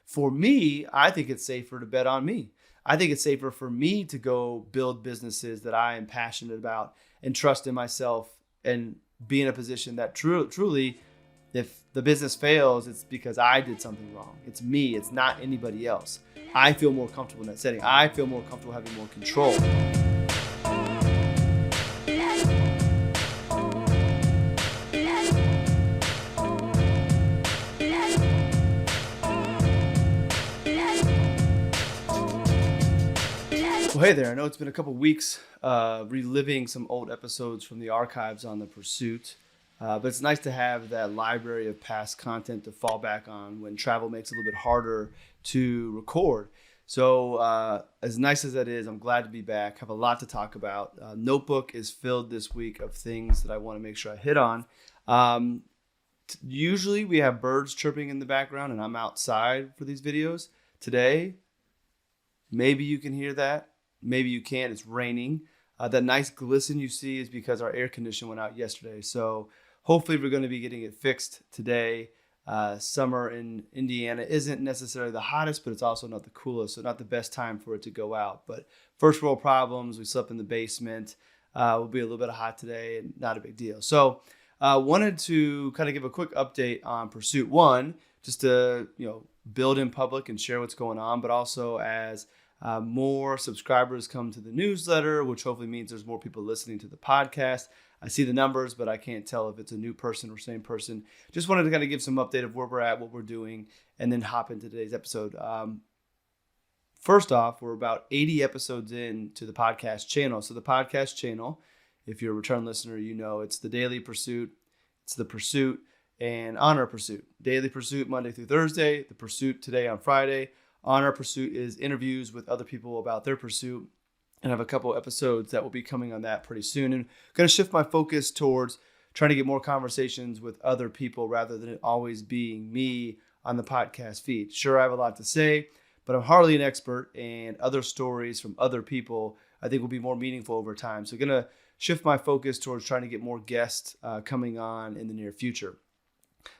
For me, I think it's safer to bet on me. I think it's safer for me to go build businesses that I am passionate about and trust in myself and be in a position that truly, if the business fails, it's because I did something wrong. It's me, it's not anybody else. I feel more comfortable in that setting. I feel more comfortable having more control. Well, hey there. I know it's been a couple weeks reliving some old episodes from the archives on The Pursuit, but it's nice to have that library of past content to fall back on when travel makes it a little bit harder to record. So as nice as that is, I'm glad to be back. Have a lot to talk about. Notebook is filled this week of things that I want to make sure I hit on. Usually we have birds chirping in the background and I'm outside for these videos. Today, maybe you can hear that. Maybe you can't. It's raining. That nice glisten you see is because our air conditioner went out yesterday. So hopefully we're going to be getting it fixed today. Summer in Indiana isn't necessarily the hottest, but it's also not the coolest. So not the best time for it to go out. But first world problems. We slept in the basement. We'll be a little bit hot today and not a big deal. So wanted to kind of give a quick update on Pursuit 1, just to build in public and share what's going on, but also as more subscribers come to the newsletter, which hopefully means there's more people listening to the podcast. I see the numbers, but I can't tell if it's a new person or same person. Just wanted to kind of give some update of where we're at, what we're doing, and then hop into today's episode. First off, we're about 80 episodes into the podcast channel. So the podcast channel, if you're a return listener, it's the Daily Pursuit, it's the Pursuit, and Honor Pursuit. Daily Pursuit Monday through Thursday, the Pursuit today on Friday. Honor Pursuit is interviews with other people about their pursuit, and I have a couple episodes that will be coming on that pretty soon. And I'm going to shift my focus towards trying to get more conversations with other people rather than it always being me on the podcast feed. Sure, I have a lot to say, but I'm hardly an expert, and other stories from other people I think will be more meaningful over time. So I'm going to shift my focus towards trying to get more guests coming on in the near future.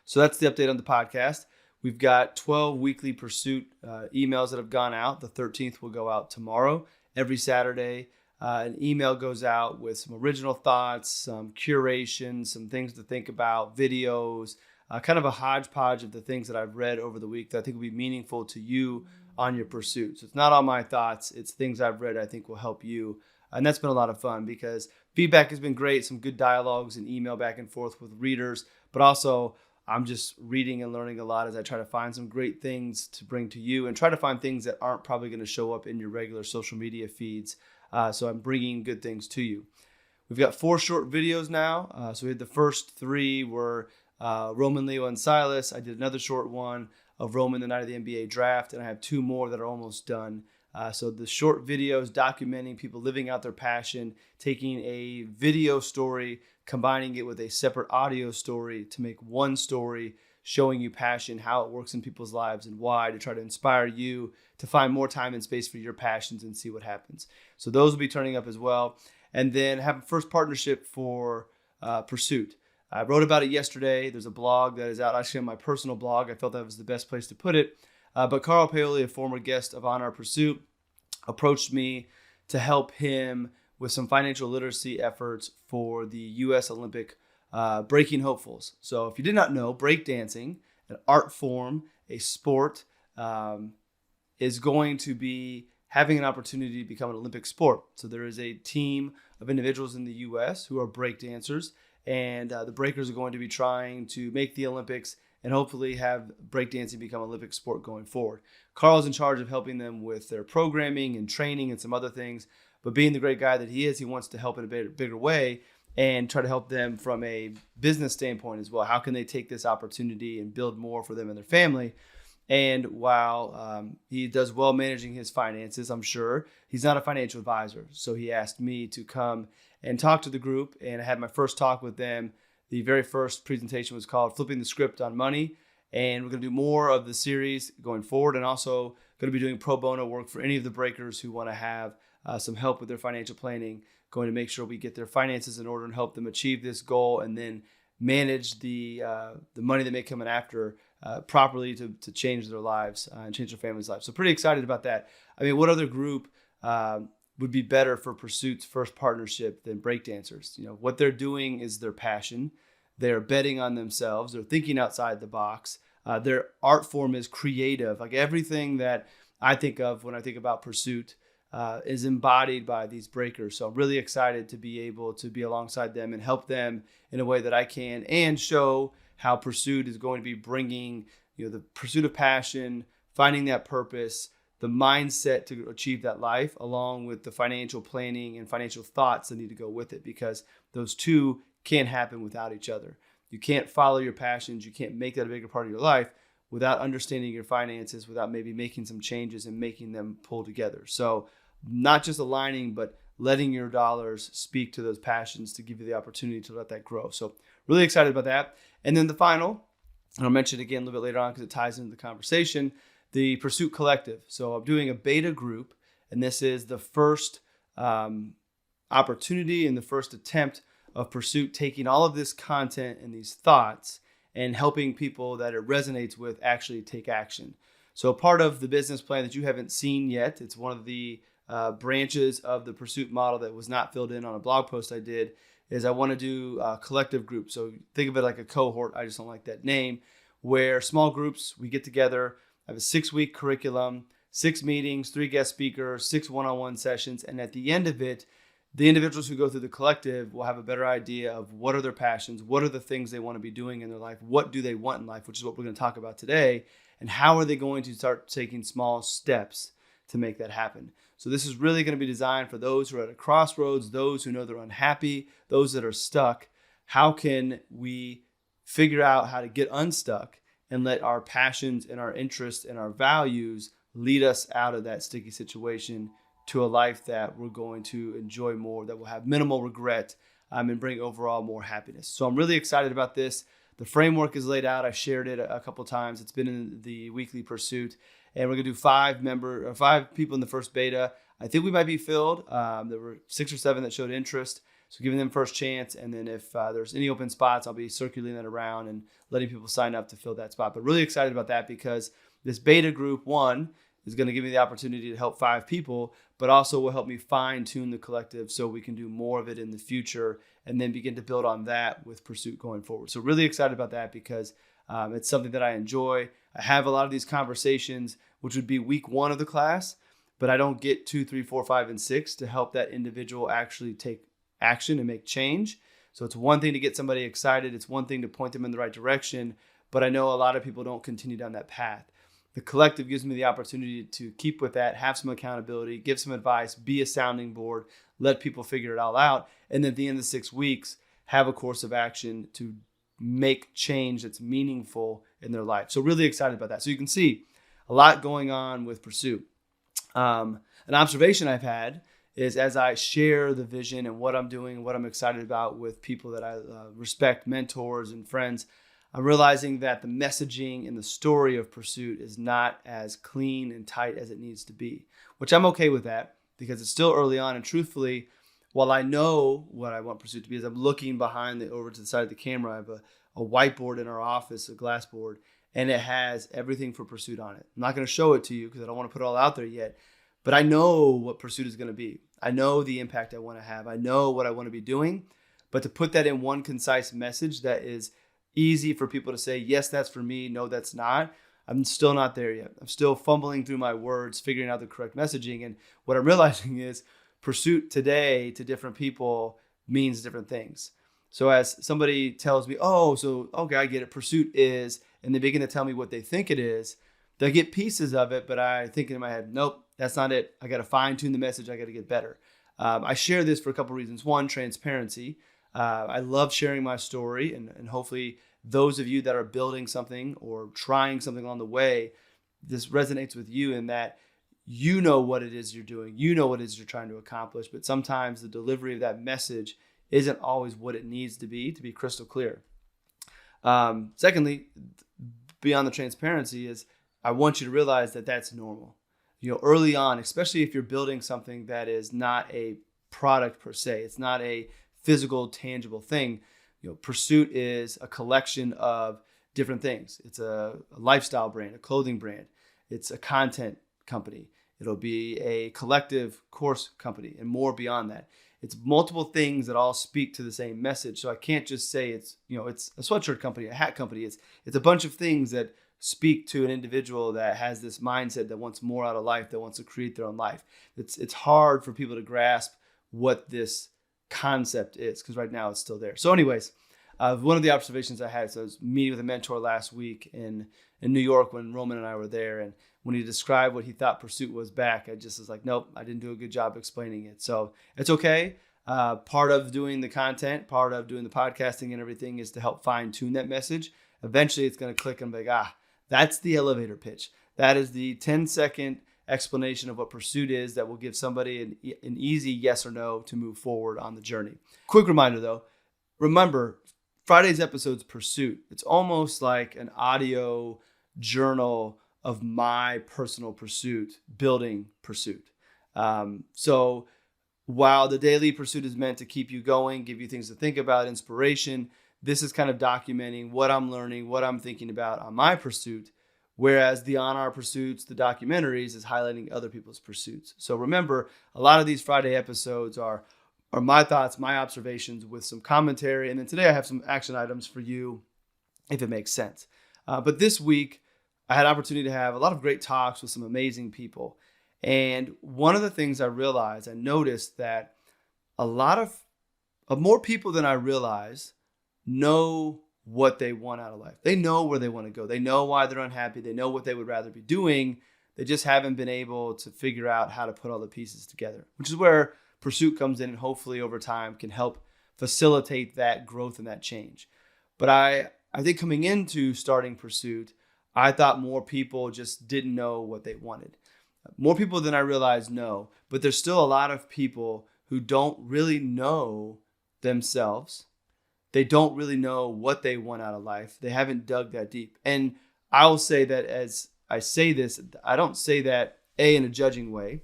So that's the update on the podcast. We've got 12 weekly Pursuit emails that have gone out. The 13th will go out tomorrow. Every Saturday, an email goes out with some original thoughts, some curation, some things to think about, videos, kind of a hodgepodge of the things that I've read over the week that I think will be meaningful to you on your pursuit. So it's not all my thoughts. It's things I've read I think will help you. And that's been a lot of fun because feedback has been great, some good dialogues and email back and forth with readers, but also I'm just reading and learning a lot as I try to find some great things to bring to you and try to find things that aren't probably going to show up in your regular social media feeds. So I'm bringing good things to you. We've got 4 short videos now. So we had the first 3 were Roman, Leo, and Silas. I did another short one of Roman the night of the NBA draft, and I have 2 more that are almost done. So the short videos documenting people living out their passion, taking a video story, combining it with a separate audio story to make one story showing you passion, how it works in people's lives and why, to try to inspire you to find more time and space for your passions and see what happens. So those will be turning up as well. And then have a first partnership for Pursuit. I wrote about it yesterday. There's a blog that is out actually on my personal blog. I felt that was the best place to put it. But Carl Paoli, a former guest of On Our Pursuit, approached me to help him with some financial literacy efforts for the U.S. Olympic breaking hopefuls. So if you did not know, breakdancing, an art form, a sport, is going to be having an opportunity to become an Olympic sport. So there is a team of individuals in the U.S. who are breakdancers, and the breakers are going to be trying to make the Olympics and hopefully have breakdancing become an Olympic sport going forward. Carl's in charge of helping them with their programming and training and some other things. But being the great guy that he is, he wants to help in a bigger way and try to help them from a business standpoint as well. How can they take this opportunity and build more for them and their family? And while he does well managing his finances, I'm sure, he's not a financial advisor. So he asked me to come and talk to the group. And I had my first talk with them. The very first presentation was called Flipping the Script on Money. And we're going to do more of the series going forward, and also going to be doing pro bono work for any of the breakers who want to have some help with their financial planning, going to make sure we get their finances in order and help them achieve this goal and then manage the money that may come in after properly to change their lives and change their family's lives. So pretty excited about that. I mean, what other group would be better for Pursuit's first partnership than breakdancers? You know, what they're doing is their passion. They're betting on themselves. They're thinking outside the box. Their art form is creative. Like everything that I think of when I think about Pursuit is embodied by these breakers. So I'm really excited to be able to be alongside them and help them in a way that I can, and show how Pursuit is going to be bringing, the pursuit of passion, finding that purpose, the mindset to achieve that life, along with the financial planning and financial thoughts that need to go with it, because those two can't happen without each other. You can't follow your passions. You can't make that a bigger part of your life without understanding your finances, without maybe making some changes and making them pull together. So not just aligning, but letting your dollars speak to those passions to give you the opportunity to let that grow. So really excited about that. And then the final, and I'll mention it again a little bit later on because it ties into the conversation, the Pursuit Collective. So I'm doing a beta group, and this is the first opportunity and the first attempt of Pursuit taking all of this content and these thoughts and helping people that it resonates with actually take action. So part of the business plan that you haven't seen yet, it's one of the branches of the Pursuit model that was not filled in on a blog post I did, is I want to do a collective group. So think of it like a cohort. I just don't like that name, where small groups, we get together, I have a 6-week curriculum, 6 meetings, 3 guest speakers, 6 one-on-one sessions. And at the end of it, the individuals who go through the collective will have a better idea of what are their passions, what are the things they want to be doing in their life, what do they want in life, which is what we're going to talk about today, and how are they going to start taking small steps to make that happen. So this is really going to be designed for those who are at a crossroads, those who know they're unhappy, those that are stuck. How can we figure out how to get unstuck and let our passions and our interests and our values lead us out of that sticky situation to a life that we're going to enjoy more, that will have minimal regret, and bring overall more happiness. So I'm really excited about this. The framework is laid out. I shared it a couple times. It's been in the weekly Pursuit, and we're gonna do 5 people in the first beta. I think we might be filled. There were 6 or 7 that showed interest, so giving them first chance. And then if there's any open spots, I'll be circulating that around and letting people sign up to fill that spot. But really excited about that, because this beta group 1 is going to give me the opportunity to help 5 people, but also will help me fine tune the collective so we can do more of it in the future and then begin to build on that with Pursuit going forward. So really excited about that, because it's something that I enjoy. I have a lot of these conversations, which would be week 1 of the class, but I don't get 2, 3, 4, 5, and 6 to help that individual actually take action and make change. So it's one thing to get somebody excited. It's one thing to point them in the right direction, but I know a lot of people don't continue down that path. The collective gives me the opportunity to keep with that, have some accountability, give some advice, be a sounding board, let people figure it all out. And then at the end of the 6 weeks, have a course of action to make change that's meaningful in their life. So really excited about that. So you can see a lot going on with Pursuit. An observation I've had is, as I share the vision and what I'm doing, what I'm excited about with people that I respect, mentors and friends, I'm realizing that the messaging and the story of Pursuit is not as clean and tight as it needs to be, which I'm okay with that, because it's still early on. And truthfully, while I know what I want Pursuit to be, as I'm looking over to the side of the camera, I have a whiteboard in our office, a glass board, and it has everything for Pursuit on it. I'm not going to show it to you because I don't want to put it all out there yet, but I know what Pursuit is going to be. I know the impact I want to have. I know what I want to be doing, but to put that in one concise message that is easy for people to say, yes, that's for me, no, that's not, I'm still not there yet. I'm still fumbling through my words, figuring out the correct messaging. And what I'm realizing is Pursuit today to different people means different things. So as somebody tells me, okay, I get it, Pursuit is, and they begin to tell me what they think it is, they get pieces of it, but I think in my head, nope, that's not it. I got to fine tune the message. I got to get better. I share this for a couple of reasons. One, transparency. I love sharing my story, and hopefully those of you that are building something or trying something along the way, this resonates with you in that you know what it is you're doing. You know what it is you're trying to accomplish, but sometimes the delivery of that message isn't always what it needs to be crystal clear. Secondly, beyond the transparency is I want you to realize that that's normal. Early on, especially if you're building something that is not a product per se, it's not a physical, tangible thing. Pursuit is a collection of different things. It's a lifestyle brand, a clothing brand. It's a content company. It'll be a collective course company and more beyond that. It's multiple things that all speak to the same message. So I can't just say it's a sweatshirt company, a hat company. It's a bunch of things that speak to an individual that has this mindset that wants more out of life, that wants to create their own life. It's hard for people to grasp what this concept is because right now it's still there. So anyways, one of the observations I had, so I was meeting with a mentor last week in New York when Roman and I were there. And when he described what he thought Pursuit was back, I just was like, nope, I didn't do a good job explaining it. So it's okay. Part of doing the content, part of doing the podcasting and everything is to help fine tune that message. Eventually it's going to click and be like, that's the elevator pitch. That is the 10-second explanation of what Pursuit is that will give somebody an easy yes or no to move forward on the journey. Quick reminder though, remember Friday's episode's Pursuit. It's almost like an audio journal of my personal pursuit, building Pursuit. So while the daily Pursuit is meant to keep you going, give you things to think about, inspiration, this is kind of documenting what I'm learning, what I'm thinking about on my pursuit, whereas the On Our Pursuits, the documentaries, is highlighting other people's pursuits. So remember, a lot of these Friday episodes are my thoughts, my observations with some commentary. And then today I have some action items for you if it makes sense. But this week, I had opportunity to have a lot of great talks with some amazing people. And one of the things I realized, I noticed that a lot of more people than I realized know what they want out of life. They know where they want to go. They know why they're unhappy. They know what they would rather be doing. They just haven't been able to figure out how to put all the pieces together, which is where Pursuit comes in and hopefully over time can help facilitate that growth and that change. But I think coming into starting Pursuit, I thought more people just didn't know what they wanted. More people than I realized know, but there's still a lot of people who don't really know themselves. They don't really know what they want out of life. They haven't dug that deep. And I will say that as I say this, I don't say that A, in a judging way,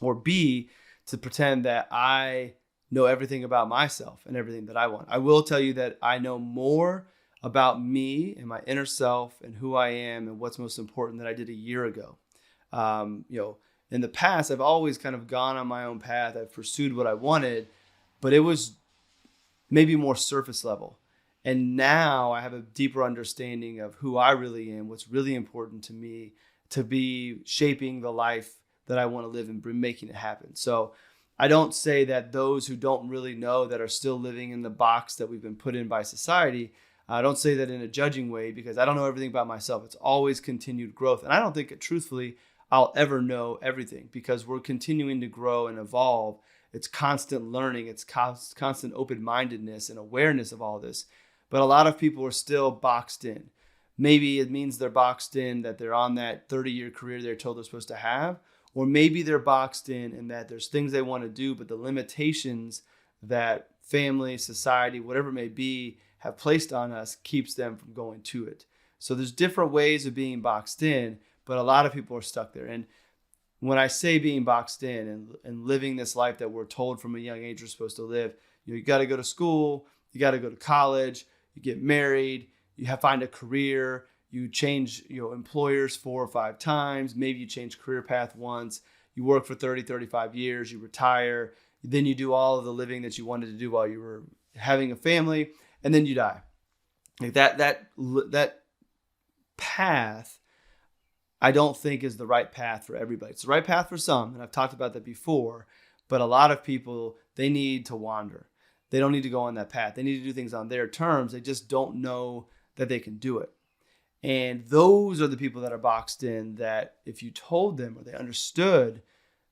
or B, to pretend that I know everything about myself and everything that I want. I will tell you that I know more about me and my inner self and who I am and what's most important than I did a year ago. In the past, I've always kind of gone on my own path. I've pursued what I wanted, but it was maybe more surface level. And now I have a deeper understanding of who I really am, what's really important to me, to be shaping the life that I want to live and making it happen. So I don't say that those who don't really know, that are still living in the box that we've been put in by society, I don't say that in a judging way because I don't know everything about myself. It's always continued growth. And I don't think, truthfully, I'll ever know everything because we're continuing to grow and evolve. It's constant learning. It's constant open-mindedness and awareness of all this. But a lot of people are still boxed in. Maybe it means they're boxed in that they're on that 30-year career they're told they're supposed to have. Or maybe they're boxed in that there's things they want to do, but the limitations that family, society, whatever it may be, have placed on us keeps them from going to it. So there's different ways of being boxed in, but a lot of people are stuck there. And when I say being boxed in and living this life that we're told from a young age we're supposed to live, you got to go to school, you got to go to college, you get married, you find a career, you change employers 4 or 5 times, maybe you change career path once, you work for 30, 35 years, you retire, then you do all of the living that you wanted to do while you were having a family, and then you die. Like that path, I don't think is the right path for everybody. It's the right path for some, and I've talked about that before, but a lot of people, they need to wander. They don't need to go on that path. They need to do things on their terms. They just don't know that they can do it. And those are the people that are boxed in, that if you told them or they understood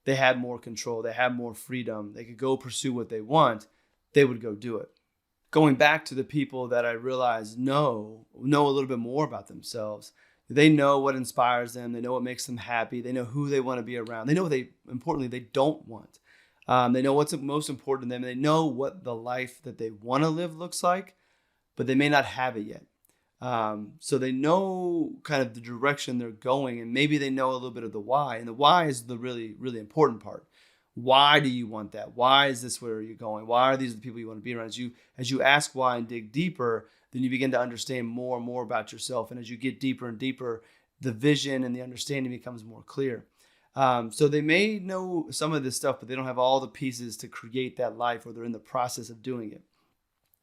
they had more control, they had more freedom, they could go pursue what they want, they would go do it. Going back to the people that I realize know a little bit more about themselves. They know what inspires them. They know what makes them happy. They know who they want to be around. They know what importantly, they don't want. They know what's most important to them. They know what the life that they want to live looks like, but they may not have it yet. So they know kind of the direction they're going, and maybe they know a little bit of the why. And the why is the really, really important part. Why do you want that? Why is this where you're going? Why are these the people you want to be around? As you ask why and dig deeper, then you begin to understand more and more about yourself. And as you get deeper and deeper, the vision and the understanding becomes more clear. So they may know some of this stuff, but they don't have all the pieces to create that life, or they're in the process of doing it.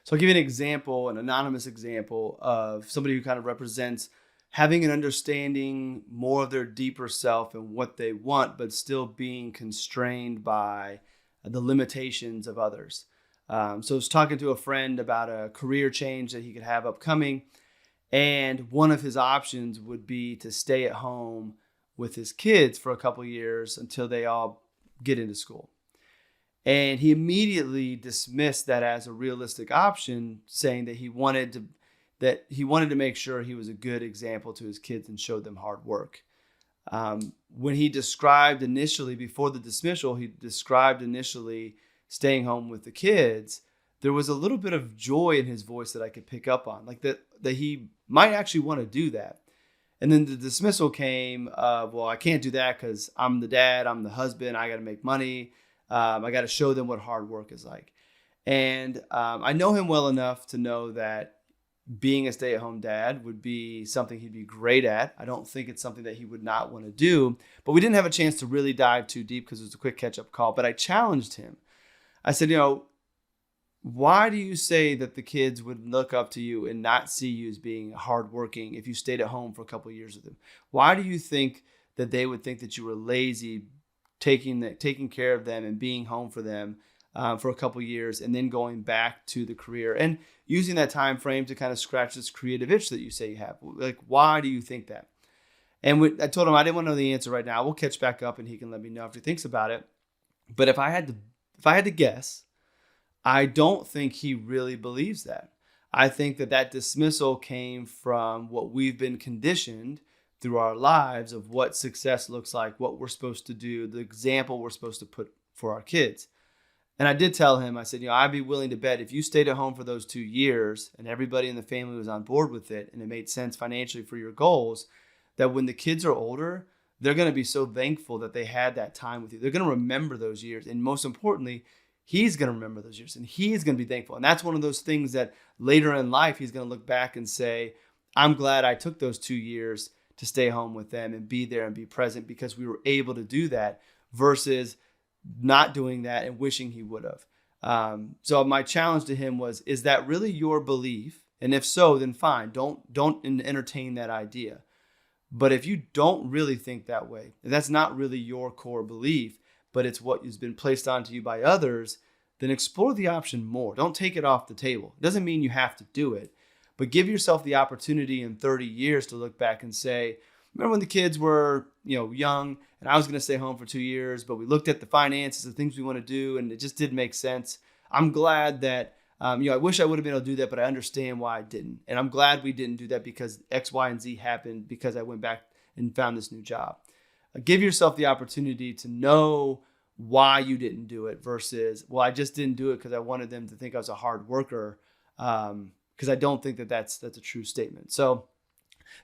So I'll give you an example, an anonymous example of somebody who kind of represents having an understanding more of their deeper self and what they want, but still being constrained by the limitations of others. So I was talking to a friend about a career change that he could have upcoming. And one of his options would be to stay at home with his kids for a couple of years until they all get into school. And he immediately dismissed that as a realistic option, saying that he wanted to make sure he was a good example to his kids and showed them hard work. When he described initially, before the dismissal, staying home with the kids, there was a little bit of joy in his voice that I could pick up on, like that he might actually want to do that. And then the dismissal came of, well, I can't do that because I'm the dad, I'm the husband, I got to make money. I got to show them what hard work is like. And I know him well enough to know that being a stay-at-home dad would be something he'd be great at. I don't think it's something that he would not want to do, but we didn't have a chance to really dive too deep because it was a quick catch-up call. But I challenged him. I said, why do you say that the kids would look up to you and not see you as being hardworking if you stayed at home for a couple of years with them? Why do you think that they would think that you were lazy, taking care of them and being home for them for a couple of years and then going back to the career and using that time frame to kind of scratch this creative itch that you say you have? Like, why do you think that? And I told him I didn't want to know the answer right now. We'll catch back up and he can let me know if he thinks about it. But if I had to guess, I don't think he really believes that. I think that dismissal came from what we've been conditioned through our lives of what success looks like, what we're supposed to do, the example we're supposed to put for our kids. And I did tell him, I said, I'd be willing to bet if you stayed at home for those 2 years and everybody in the family was on board with it and it made sense financially for your goals, that when the kids are older, they're going to be so thankful that they had that time with you. They're going to remember those years. And most importantly, he's going to remember those years and he's going to be thankful. And that's one of those things that later in life, he's going to look back and say, I'm glad I took those 2 years to stay home with them and be there and be present because we were able to do that versus not doing that and wishing he would have. So my challenge to him was, is that really your belief? And if so, then fine. Don't entertain that idea. But if you don't really think that way, if that's not really your core belief, but it's what has been placed onto you by others, then explore the option more. Don't take it off the table. It doesn't mean you have to do it, but give yourself the opportunity in 30 years to look back and say, remember when the kids were, young and I was going to stay home for 2 years, but we looked at the finances, the things we want to do, and it just didn't make sense. I'm glad that, I wish I would have been able to do that, but I understand why I didn't. And I'm glad we didn't do that because X, Y, and Z happened because I went back and found this new job. Give yourself the opportunity to know why you didn't do it versus, well, I just didn't do it because I wanted them to think I was a hard worker, because I don't think that's a true statement. So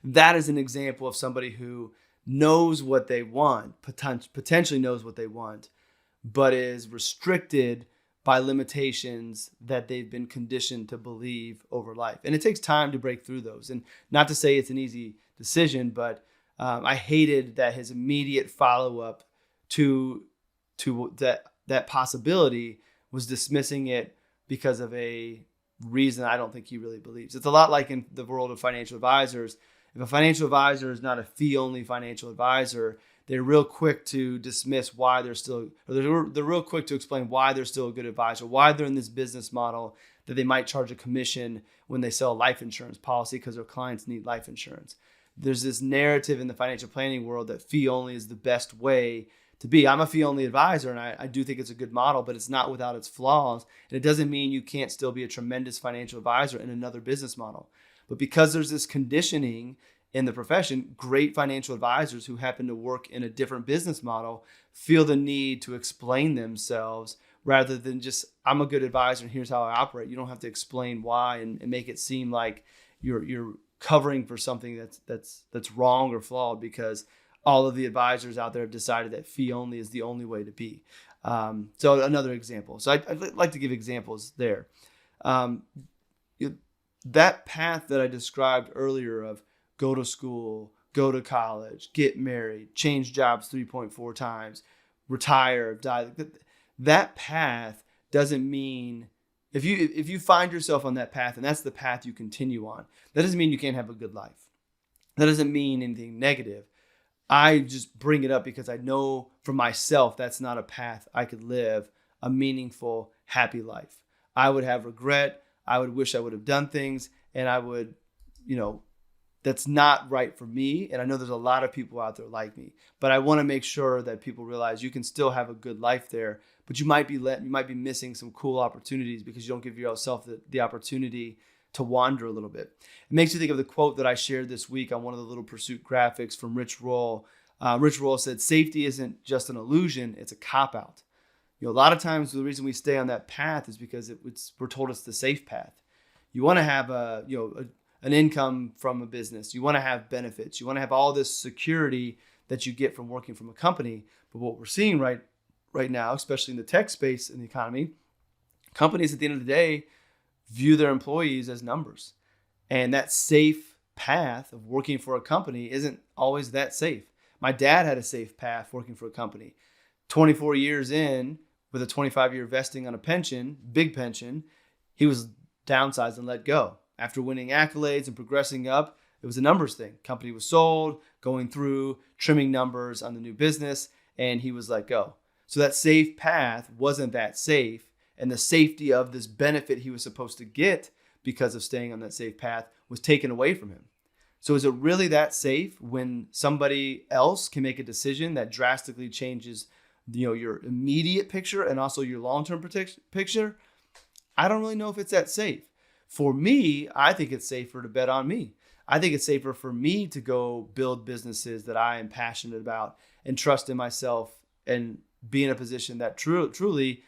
that is an example of somebody who knows what they want, potentially knows what they want, but is restricted by limitations that they've been conditioned to believe over life. And it takes time to break through those. And not to say it's an easy decision, but I hated that his immediate follow-up to that possibility was dismissing it because of a reason I don't think he really believes. It's a lot like in the world of financial advisors. If a financial advisor is not a fee-only financial advisor, they're real quick to dismiss why they're still, or they're real quick to explain why they're still a good advisor, why they're in this business model that they might charge a commission when they sell a life insurance policy because their clients need life insurance. There's this narrative in the financial planning world that fee-only is the best way to be. I'm a fee-only advisor, and I do think it's a good model, but it's not without its flaws. And it doesn't mean you can't still be a tremendous financial advisor in another business model. But because there's this conditioning in the profession, great financial advisors who happen to work in a different business model feel the need to explain themselves rather than just, I'm a good advisor and here's how I operate. You don't have to explain why and make it seem like you're covering for something that's wrong or flawed because all of the advisors out there have decided that fee only is the only way to be. So another example. So I'd like to give examples there. that path that I described earlier of go to school, go to college, get married, change jobs 3.4 times, retire, die, that path doesn't mean if you find yourself on that path and that's the path you continue on, that doesn't mean you can't have a good life. That doesn't mean anything negative. I just bring it up because I know for myself that's not a path I could live a meaningful, happy life. I would have regret. I would wish I would have done things, and I would, that's not right for me. And I know there's a lot of people out there like me, but I want to make sure that people realize you can still have a good life there, but you might be missing some cool opportunities because you don't give yourself the opportunity to wander a little bit. It makes you think of the quote that I shared this week on one of the Little Pursuit graphics from Rich Roll. Rich Roll said, "Safety isn't just an illusion; it's a cop-out." A lot of times the reason we stay on that path is because we're told it's the safe path. You want to have an income from a business. You want to have benefits. You want to have all this security that you get from working from a company. But what we're seeing right now, especially in the tech space and the economy, companies at the end of the day view their employees as numbers. And that safe path of working for a company isn't always that safe. My dad had a safe path working for a company. 24 years in, with a 25-year vesting on a pension, big pension, he was downsized and let go. After winning accolades and progressing up, it was a numbers thing. Company was sold, going through, trimming numbers on the new business, and he was let go. So that safe path wasn't that safe. And the safety of this benefit he was supposed to get because of staying on that safe path was taken away from him. So is it really that safe when somebody else can make a decision that drastically changes, your immediate picture and also your long-term picture? I don't really know if it's that safe. For me, I think it's safer to bet on me. I think it's safer for me to go build businesses that I am passionate about and trust in myself and be in a position that truly,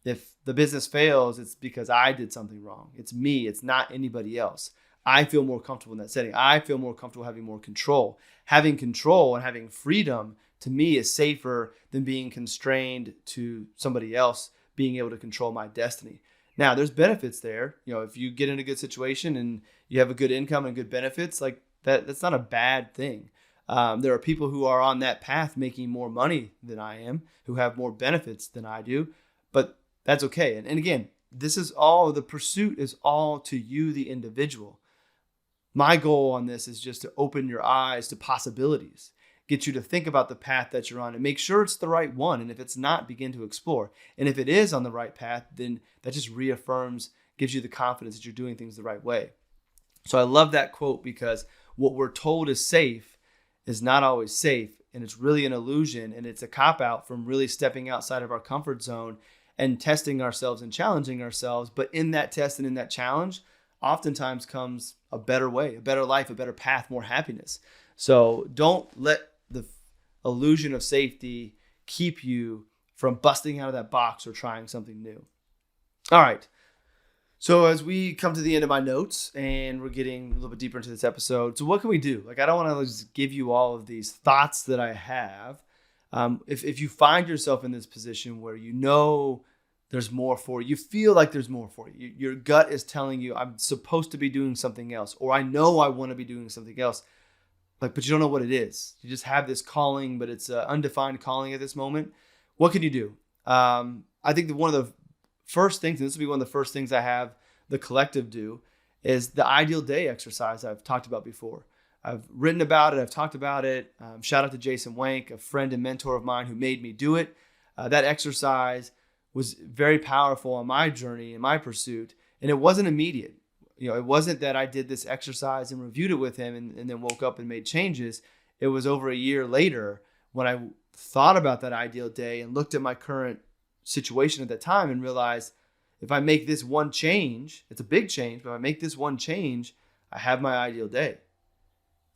if the business fails, it's because I did something wrong. It's me. It's not anybody else. I feel more comfortable in that setting. I feel more comfortable having more control. Having control and having freedom to me is safer than being constrained to somebody else being able to control my destiny. Now, there's benefits there. If you get in a good situation and you have a good income and good benefits, like that's not a bad thing. There are people who are on that path making more money than I am, who have more benefits than I do, but that's okay. And again, the pursuit is all to you, the individual. My goal on this is just to open your eyes to possibilities, get you to think about the path that you're on and make sure it's the right one. And if it's not, begin to explore. And if it is on the right path, then that just reaffirms, gives you the confidence that you're doing things the right way. So I love that quote because what we're told is safe is not always safe. And it's really an illusion. And it's a cop-out from really stepping outside of our comfort zone and testing ourselves and challenging ourselves. But in that test and in that challenge, oftentimes comes a better way, a better life, a better path, more happiness. So don't let the illusion of safety keep you from busting out of that box or trying something new. All right. So as we come to the end of my notes and we're getting a little bit deeper into this episode, so what can we do? I don't want to just give you all of these thoughts that I have. If you find yourself in this position where there's more for you, you feel like there's more for you, your gut is telling you I'm supposed to be doing something else, or I know I want to be doing something else, but you don't know what it is. You just have this calling, but it's an undefined calling at this moment. What can you do? I think that one of the first things, and this will be one of the first things I have the collective do, is the ideal day exercise I've talked about before. I've written about it. I've talked about it. Shout out to Jason Wank, a friend and mentor of mine who made me do it. That exercise was very powerful on my journey and my pursuit. And it wasn't immediate. It wasn't that I did this exercise and reviewed it with him and then woke up and made changes. It was over a year later when I thought about that ideal day and looked at my current situation at that time and realized if I make this one change, it's a big change, but if I make this one change, I have my ideal day.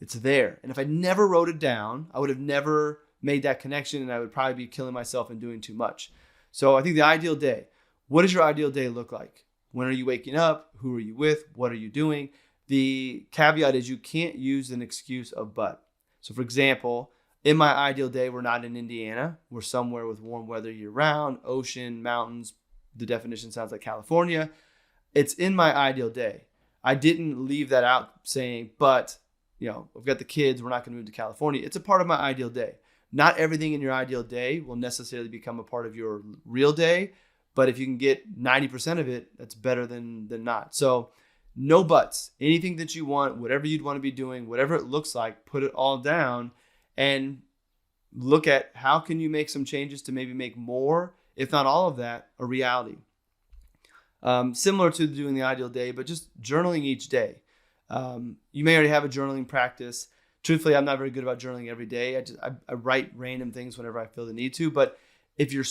It's there. And if I never wrote it down, I would have never made that connection and I would probably be killing myself and doing too much. So I think the ideal day, what does your ideal day look like? When are you waking up? Who are you with? What are you doing? The caveat is you can't use an excuse of but. So for example, in my ideal day, we're not in Indiana. We're somewhere with warm weather year round, ocean, mountains. The definition sounds like California. It's in my ideal day. I didn't leave that out saying, but, I've got the kids. We're not going to move to California. It's a part of my ideal day. Not everything in your ideal day will necessarily become a part of your real day. But if you can get 90% of it, that's better than not. So no buts. Anything that you want, whatever you'd want to be doing, whatever it looks like, put it all down and look at how can you make some changes to maybe make more, if not all of that, a reality. Similar to doing the ideal day, but just journaling each day. You may already have a journaling practice. Truthfully, I'm not very good about journaling every day. I write random things whenever I feel the need to. But if you're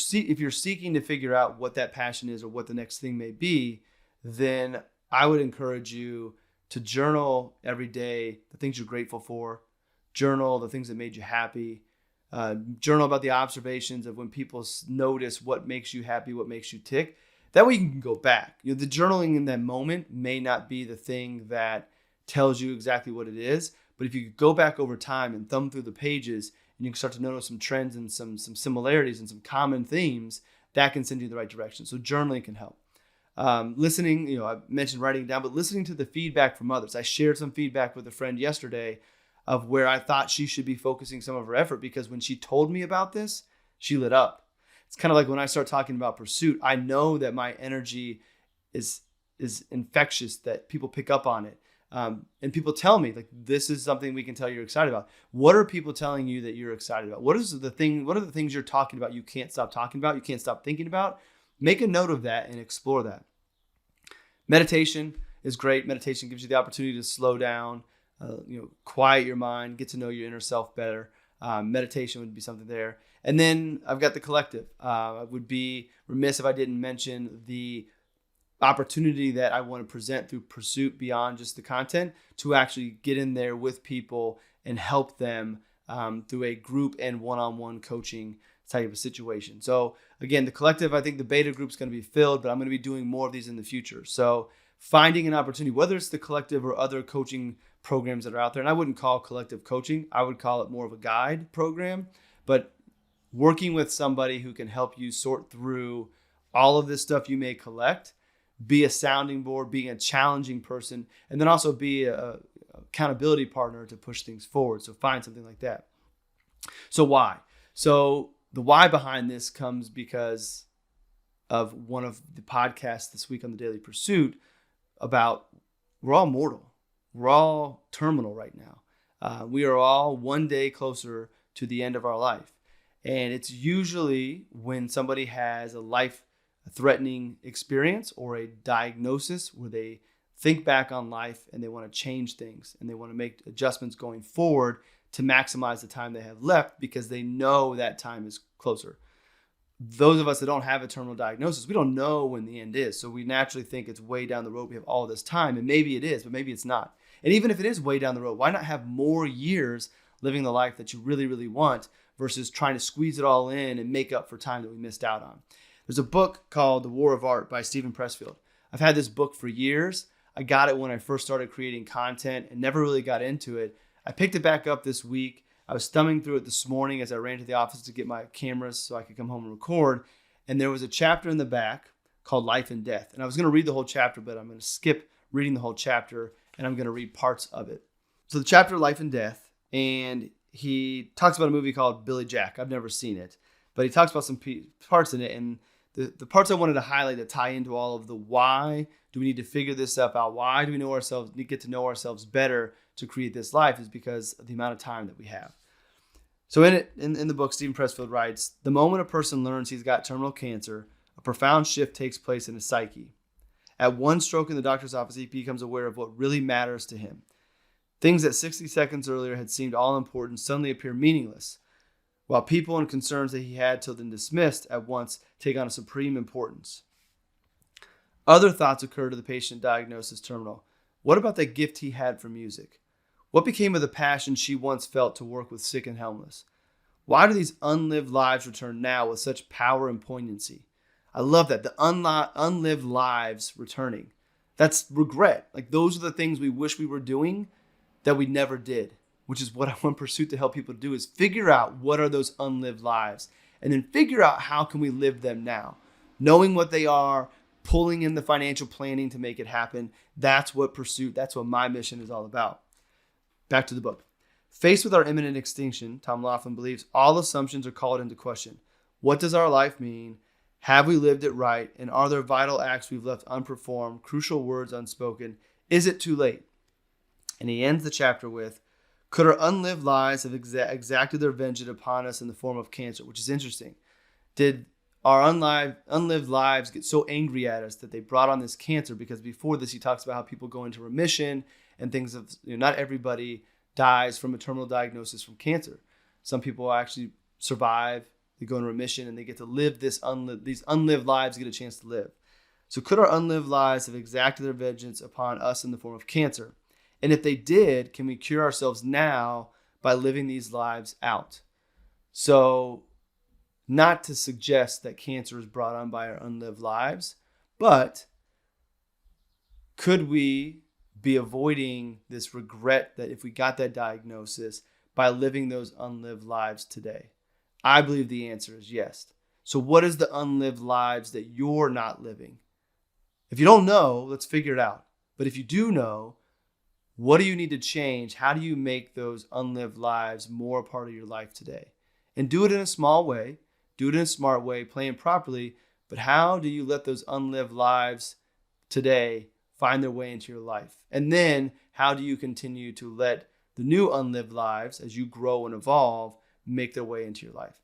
seeking to figure out what that passion is or what the next thing may be, then I would encourage you to journal every day the things you're grateful for. Journal the things that made you happy. Journal about the observations of when people notice what makes you happy, what makes you tick. That way you can go back. The journaling in that moment may not be the thing that tells you exactly what it is, but if you go back over time and thumb through the pages, and you can start to notice some trends and some similarities and some common themes, that can send you in the right direction. So journaling can help. Listening, I mentioned writing down, but listening to the feedback from others. I shared some feedback with a friend yesterday of where I thought she should be focusing some of her effort, because when she told me about this, she lit up. It's kind of like when I start talking about pursuit, I know that my energy is infectious, that people pick up on it. And people tell me, like, this is something we can tell you're excited about. What are people telling you that you're excited about? What are the things you're talking about you can't stop talking about, you can't stop thinking about? Make a note of that and explore that. Meditation is great. Meditation gives you the opportunity to slow down, quiet your mind, get to know your inner self better. Meditation would be something there. And then I've got the collective. I would be remiss if I didn't mention the opportunity that I want to present through Pursuit beyond just the content, to actually get in there with people and help them through a group and one-on-one coaching type of situation. So again, the collective, I think the beta group is going to be filled, but I'm going to be doing more of these in the future. So finding an opportunity, whether it's the collective or other coaching programs that are out there, and I wouldn't call collective coaching, I would call it more of a guide program, but working with somebody who can help you sort through all of this stuff you may collect, be a sounding board, being a challenging person, and then also be a accountability partner to push things forward. So find something like that. So why? So the why behind this comes because of one of the podcasts this week on the Daily Pursuit about we're all mortal. We're all terminal right now. We are all one day closer to the end of our life. And it's usually when somebody has a life-threatening experience or a diagnosis where they think back on life and they want to change things and they want to make adjustments going forward to maximize the time they have left, because they know that time is closer. Those of us that don't have a terminal diagnosis, we don't know when the end is. So we naturally think it's way down the road. We have all this time, and maybe it is, but maybe it's not. And even if it is way down the road, why not have more years living the life that you really, really want versus trying to squeeze it all in and make up for time that we missed out on? There's a book called The War of Art by Stephen Pressfield. I've had this book for years. I got it when I first started creating content and never really got into it. I picked it back up this week. I was thumbing through it this morning as I ran to the office to get my cameras so I could come home and record. And there was a chapter in the back called Life and Death. And I was going to read the whole chapter, but I'm going to skip reading the whole chapter and I'm going to read parts of it. So the chapter Life and Death, and he talks about a movie called Billy Jack. I've never seen it, but he talks about some parts in it. And the parts I wanted to highlight that tie into all of the why do we need to figure this stuff out? Why do we know ourselves, need to get to know ourselves better to create this life, is because of the amount of time that we have. So in the book, Stephen Pressfield writes, the moment a person learns he's got terminal cancer, a profound shift takes place in his psyche. At one stroke in the doctor's office, he becomes aware of what really matters to him. Things that 60 seconds earlier had seemed all important suddenly appear meaningless, while people and concerns that he had till then dismissed at once take on a supreme importance. Other thoughts occur to the patient diagnosed as terminal. What about that gift he had for music? What became of the passion she once felt to work with sick and helpless? Why do these unlived lives return now with such power and poignancy? I love that. The unlived lives returning. That's regret. Like, those are the things we wish we were doing that we never did, which is what I want Pursuit to help people do, is figure out what are those unlived lives and then figure out how can we live them now, knowing what they are, pulling in the financial planning to make it happen. That's what pursuit, that's what my mission is all about. Back to the book. Faced with our imminent extinction, Tom Laughlin believes all assumptions are called into question. What does our life mean? Have we lived it right? And are there vital acts we've left unperformed, crucial words unspoken? Is it too late? And he ends the chapter with, could our unlived lives have exacted their vengeance upon us in the form of cancer? Which is interesting. Did our unlived lives get so angry at us that they brought on this cancer? Because before this, he talks about how people go into remission and things of, not everybody dies from a terminal diagnosis from cancer. Some people actually survive, they go into remission, and they get to live these unlived lives, get a chance to live. So could our unlived lives have exacted their vengeance upon us in the form of cancer? And if they did, can we cure ourselves now by living these lives out? So not to suggest that cancer is brought on by our unlived lives, but could we be avoiding this regret that if we got that diagnosis by living those unlived lives today? I believe the answer is yes. So what is the unlived lives that you're not living? If you don't know, let's figure it out. But if you do know, what do you need to change? How do you make those unlived lives more a part of your life today? And do it in a small way. Do it in a smart way, plan properly. But how do you let those unlived lives today find their way into your life? And then how do you continue to let the new unlived lives, as you grow and evolve, make their way into your life?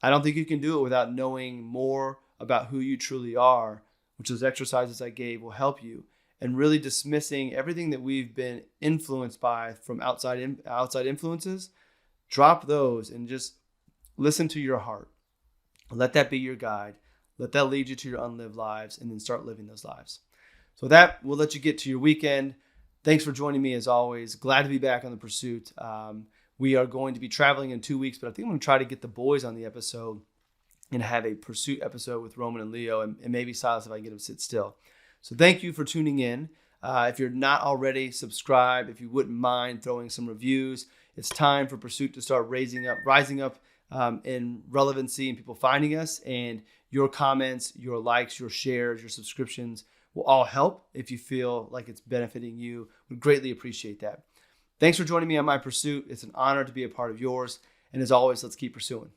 I don't think you can do it without knowing more about who you truly are, which those exercises I gave will help you, and really dismissing everything that we've been influenced by from outside influences. Drop those and just listen to your heart. Let that be your guide. Let that lead you to your unlived lives, and then start living those lives. So that will let you get to your weekend. Thanks for joining me as always. Glad to be back on The Pursuit. We are going to be traveling in 2 weeks, but I think I'm going to try to get the boys on the episode and have a Pursuit episode with Roman and Leo, and maybe Silas if I can get them to sit still. So thank you for tuning in. If you're not already subscribed, if you wouldn't mind throwing some reviews, it's time for Pursuit to start rising up in relevancy and people finding us. And your comments, your likes, your shares, your subscriptions will all help. If you feel like it's benefiting you, we'd greatly appreciate that. Thanks for joining me on my pursuit. It's an honor to be a part of yours. And as always, let's keep pursuing.